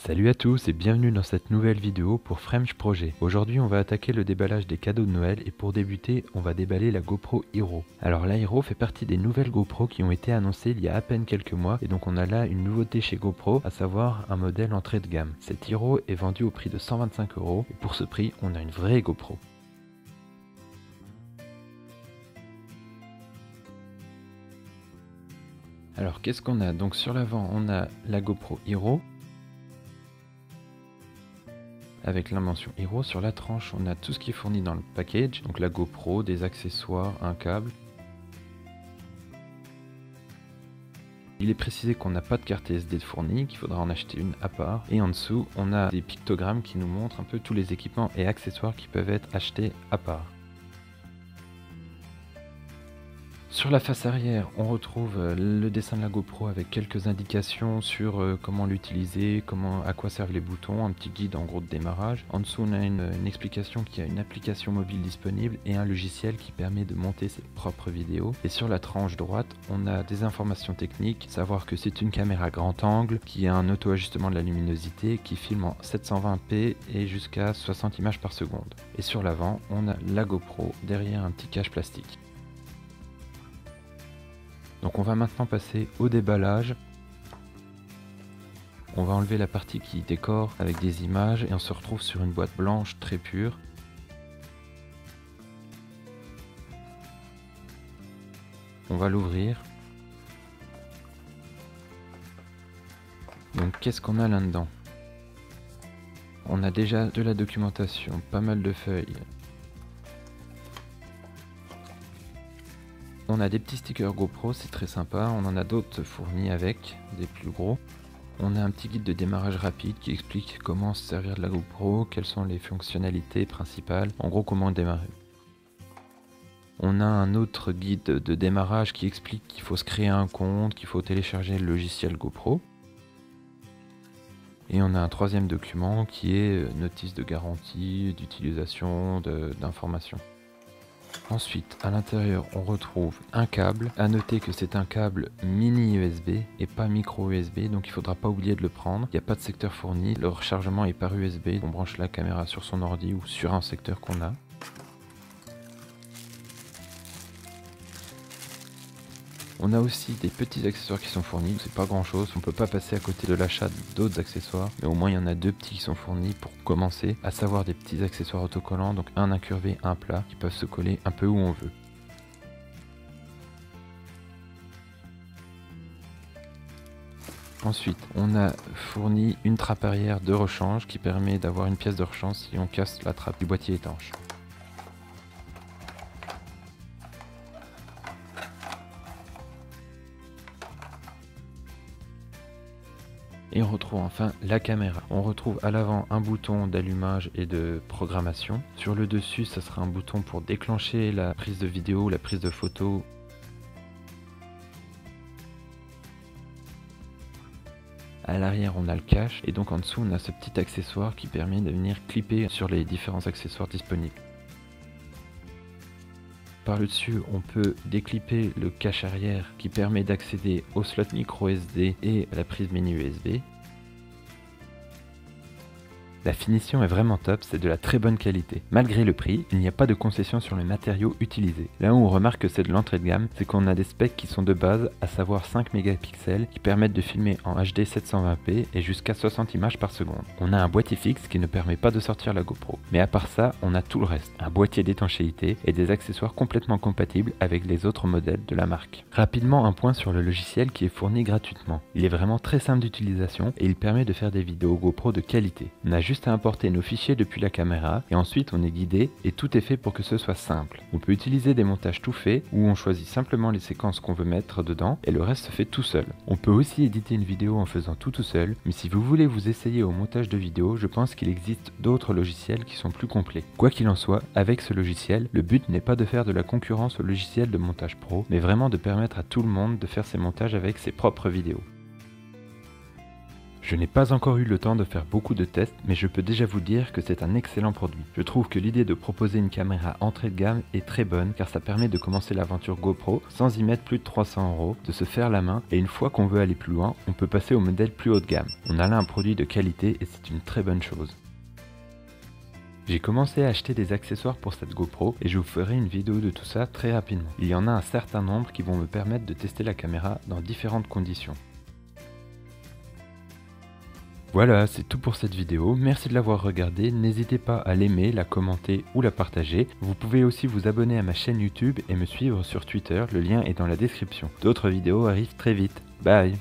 Salut à tous et bienvenue dans cette nouvelle vidéo pour French Project. Aujourd'hui on va attaquer le déballage des cadeaux de Noël et pour débuter on va déballer la GoPro Hero. Alors la Hero fait partie des nouvelles GoPro qui ont été annoncées il y a à peine quelques mois et donc on a là une nouveauté chez GoPro, à savoir un modèle entrée de gamme. Cette Hero est vendue au prix de 125 € et pour ce prix on a une vraie GoPro. Alors qu'est-ce qu'on a? Donc sur l'avant on a la GoPro Hero avec la mention Hero. Sur la tranche on a tout ce qui est fourni dans le package, donc la GoPro, des accessoires, un câble. Il est précisé qu'on n'a pas de carte SD fournie, qu'il faudra en acheter une à part. Et en dessous on a des pictogrammes qui nous montrent un peu tous les équipements et accessoires qui peuvent être achetés à part. Sur la face arrière, on retrouve le dessin de la GoPro avec quelques indications sur comment l'utiliser, à quoi servent les boutons, un petit guide en gros de démarrage. En dessous, on a une explication qu'il y a une application mobile disponible et un logiciel qui permet de monter ses propres vidéos. Et sur la tranche droite, on a des informations techniques, savoir que c'est une caméra grand angle, qui a un auto-ajustement de la luminosité, qui filme en 720p et jusqu'à 60 images par seconde. Et sur l'avant, on a la GoPro derrière un petit cache plastique. Donc on va maintenant passer au déballage. On va enlever la partie qui décore avec des images et on se retrouve sur une boîte blanche très pure. On va l'ouvrir. Donc qu'est-ce qu'on a là-dedans? On a déjà de la documentation, pas mal de feuilles. On a des petits stickers GoPro, c'est très sympa. On en a d'autres fournis avec, des plus gros. On a un petit guide de démarrage rapide qui explique comment se servir de la GoPro, quelles sont les fonctionnalités principales, en gros comment démarrer. On a un autre guide de démarrage qui explique qu'il faut se créer un compte, qu'il faut télécharger le logiciel GoPro. Et on a un troisième document qui est notice de garantie, d'utilisation, d'informations. Ensuite, à l'intérieur, on retrouve un câble. À noter que c'est un câble mini USB et pas micro USB, donc il faudra pas oublier de le prendre. Il n'y a pas de secteur fourni, le rechargement est par USB. On branche la caméra sur son ordi ou sur un secteur qu'on a. On a aussi des petits accessoires qui sont fournis, c'est pas grand chose, on peut pas passer à côté de l'achat d'autres accessoires, mais au moins il y en a deux petits qui sont fournis pour commencer, à savoir des petits accessoires autocollants, donc un incurvé, un plat, qui peuvent se coller un peu où on veut. Ensuite, on a fourni une trappe arrière de rechange qui permet d'avoir une pièce de rechange si on casse la trappe du boîtier étanche. Et on retrouve enfin la caméra. On retrouve à l'avant un bouton d'allumage et de programmation. Sur le dessus, ça sera un bouton pour déclencher la prise de vidéo, la prise de photo. À l'arrière, on a le cache et donc en dessous, on a ce petit accessoire qui permet de venir clipper sur les différents accessoires disponibles. Par le dessus, on peut déclipper le cache arrière qui permet d'accéder au slot micro SD et à la prise mini USB. La finition est vraiment top, c'est de la très bonne qualité. Malgré le prix, il n'y a pas de concession sur les matériaux utilisés. Là où on remarque que c'est de l'entrée de gamme, c'est qu'on a des specs qui sont de base, à savoir 5 mégapixels, qui permettent de filmer en HD 720p et jusqu'à 60 images par seconde. On a un boîtier fixe qui ne permet pas de sortir la GoPro. Mais à part ça, on a tout le reste. Un boîtier d'étanchéité et des accessoires complètement compatibles avec les autres modèles de la marque. Rapidement, un point sur le logiciel qui est fourni gratuitement. Il est vraiment très simple d'utilisation et il permet de faire des vidéos GoPro de qualité. On a juste à importer nos fichiers depuis la caméra et ensuite on est guidé et tout est fait pour que ce soit simple. On peut utiliser des montages tout faits où on choisit simplement les séquences qu'on veut mettre dedans et le reste se fait tout seul. On peut aussi éditer une vidéo en faisant tout seul, mais si vous voulez vous essayer au montage de vidéos, je pense qu'il existe d'autres logiciels qui sont plus complets. Quoi qu'il en soit, avec ce logiciel, le but n'est pas de faire de la concurrence au logiciel de montage pro, mais vraiment de permettre à tout le monde de faire ses montages avec ses propres vidéos. Je n'ai pas encore eu le temps de faire beaucoup de tests, mais je peux déjà vous dire que c'est un excellent produit. Je trouve que l'idée de proposer une caméra entrée de gamme est très bonne car ça permet de commencer l'aventure GoPro sans y mettre plus de 300 €, de se faire la main et une fois qu'on veut aller plus loin, on peut passer au modèle plus haut de gamme. On a là un produit de qualité et c'est une très bonne chose. J'ai commencé à acheter des accessoires pour cette GoPro et je vous ferai une vidéo de tout ça très rapidement. Il y en a un certain nombre qui vont me permettre de tester la caméra dans différentes conditions. Voilà, c'est tout pour cette vidéo, merci de l'avoir regardée, n'hésitez pas à l'aimer, la commenter ou la partager. Vous pouvez aussi vous abonner à ma chaîne YouTube et me suivre sur Twitter, le lien est dans la description. D'autres vidéos arrivent très vite, bye.